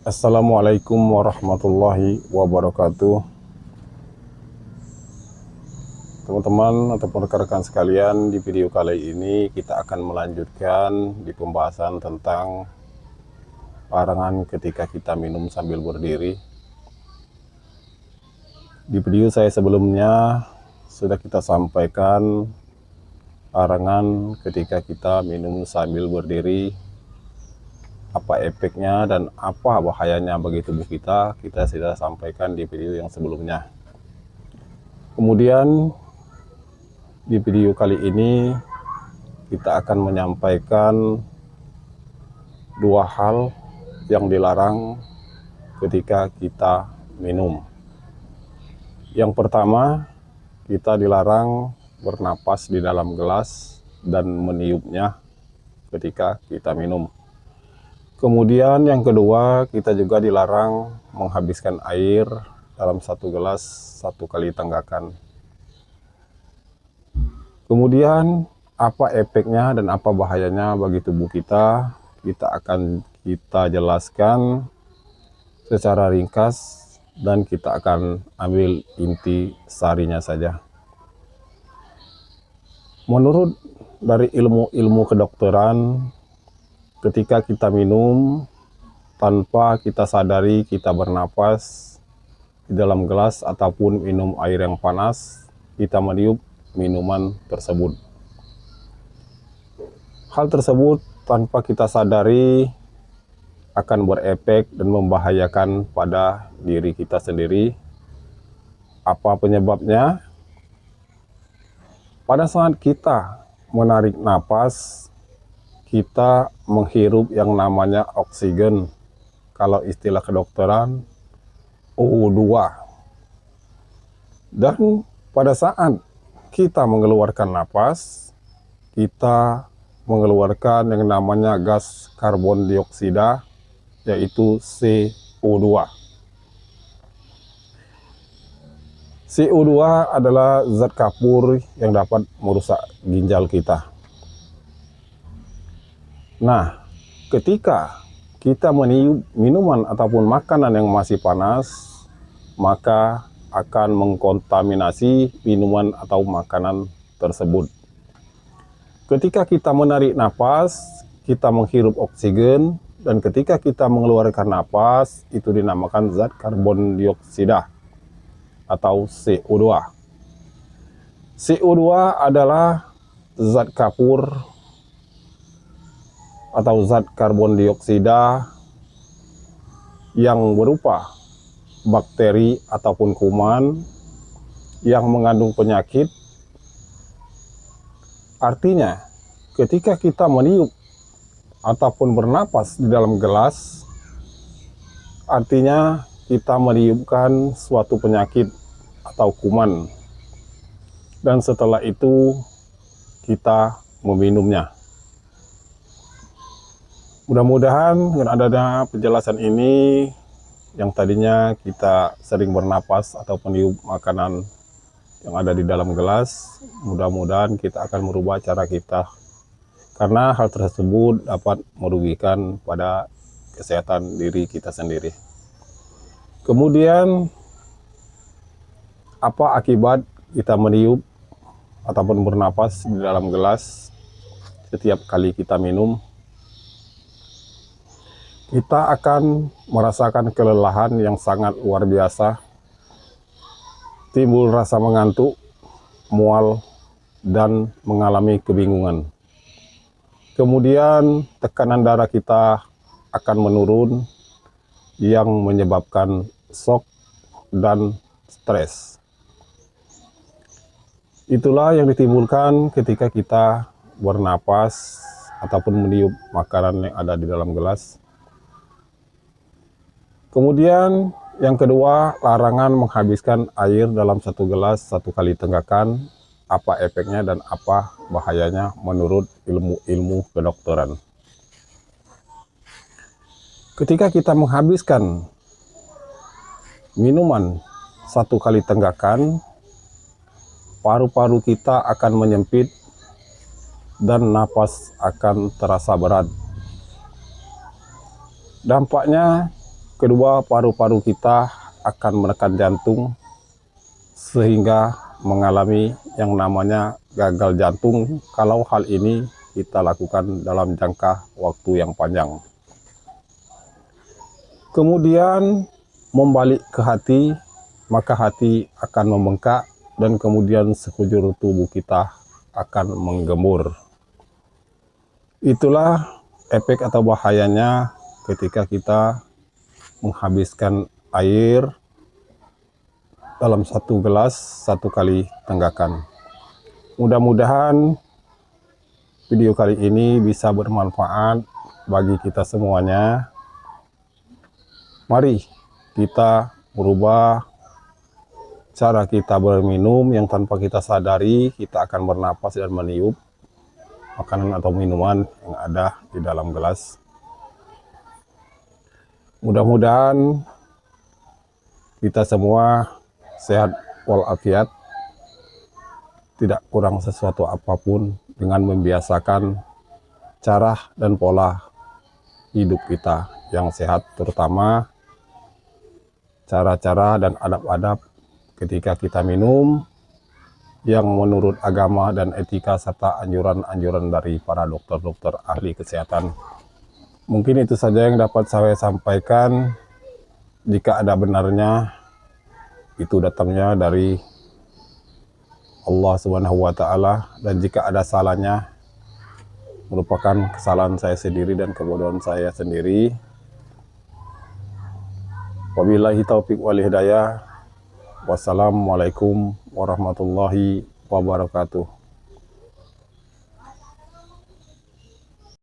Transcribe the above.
Assalamualaikum warahmatullahi wabarakatuh. Teman-teman ataupun rekan-rekan sekalian, di video kali ini kita akan melanjutkan di pembahasan tentang larangan ketika kita minum sambil berdiri. Di video saya sebelumnya sudah kita sampaikan larangan ketika kita minum sambil berdiri, apa efeknya dan apa bahayanya bagi tubuh kita sudah sampaikan di video yang sebelumnya. Kemudian di video kali ini kita akan menyampaikan dua hal yang dilarang ketika kita minum. Yang pertama, kita dilarang bernapas di dalam gelas dan meniupnya ketika kita minum. Kemudian yang kedua, kita juga dilarang menghabiskan air dalam satu gelas satu kali tenggakan. Kemudian apa efeknya dan apa bahayanya bagi tubuh kita akan kita jelaskan secara ringkas dan kita akan ambil inti sarinya saja. Menurut dari ilmu kedokteran, ketika kita minum, tanpa kita sadari kita bernapas di dalam gelas ataupun minum air yang panas, kita meniup minuman tersebut. Hal tersebut tanpa kita sadari akan berefek dan membahayakan pada diri kita sendiri. Apa penyebabnya? Pada saat kita menarik napas, kita menghirup yang namanya oksigen, kalau istilah kedokteran O2. Dan pada saat kita mengeluarkan napas, kita mengeluarkan yang namanya gas karbon dioksida, yaitu CO2. CO2 adalah zat kapur yang dapat merusak ginjal kita. Nah, ketika kita meniup minuman ataupun makanan yang masih panas, maka akan mengkontaminasi minuman atau makanan tersebut. Ketika kita menarik napas, kita menghirup oksigen, dan ketika kita mengeluarkan napas, itu dinamakan zat karbon dioksida atau CO2. CO2 adalah zat kapur atau zat karbon dioksida yang berupa bakteri ataupun kuman yang mengandung penyakit. Artinya, ketika kita meniup ataupun bernapas di dalam gelas, artinya kita meniupkan suatu penyakit atau kuman. Dan setelah itu kita meminumnya. Mudah-mudahan dengan adanya penjelasan ini, yang tadinya kita sering bernapas atau meniup makanan yang ada di dalam gelas, mudah-mudahan kita akan merubah cara kita. Karena hal tersebut dapat merugikan pada kesehatan diri kita sendiri. Kemudian, apa akibat kita meniup ataupun bernapas di dalam gelas setiap kali kita minum? Kita akan merasakan kelelahan yang sangat luar biasa, timbul rasa mengantuk, mual, dan mengalami kebingungan. Kemudian tekanan darah kita akan menurun yang menyebabkan shock dan stres. Itulah yang ditimbulkan ketika kita bernapas ataupun meniup makanan yang ada di dalam gelas. Kemudian yang kedua, larangan menghabiskan air dalam satu gelas satu kali tenggakan. Apa efeknya dan apa bahayanya menurut ilmu kedokteran? Ketika kita menghabiskan minuman satu kali tenggakan, paru-paru kita akan menyempit dan napas akan terasa berat. Dampaknya Kedua, paru-paru kita akan menekan jantung sehingga mengalami yang namanya gagal jantung kalau hal ini kita lakukan dalam jangka waktu yang panjang. Kemudian membalik ke hati, maka hati akan membengkak dan kemudian sekujur tubuh kita akan menggembur. Itulah efek atau bahayanya ketika kita menghabiskan air dalam satu gelas satu kali tenggakan. Mudah-mudahan video kali ini bisa bermanfaat bagi kita semuanya. Mari kita merubah cara kita berminum yang tanpa kita sadari kita akan bernapas dan meniup makanan atau minuman yang ada di dalam gelas. Mudah-mudahan kita semua sehat walafiat, tidak kurang sesuatu apapun dengan membiasakan cara dan pola hidup kita yang sehat, terutama cara-cara dan adab-adab ketika kita minum yang menurut agama dan etika serta anjuran-anjuran dari para dokter-dokter ahli kesehatan. Mungkin itu saja yang dapat saya sampaikan. Jika ada benarnya, itu datangnya dari Allah Subhanahu wa Ta'ala, dan jika ada salahnya, merupakan kesalahan saya sendiri dan kebodohan saya sendiri. Wabillahi taufiq wal hidayah. Wassalamualaikum warahmatullahi wabarakatuh.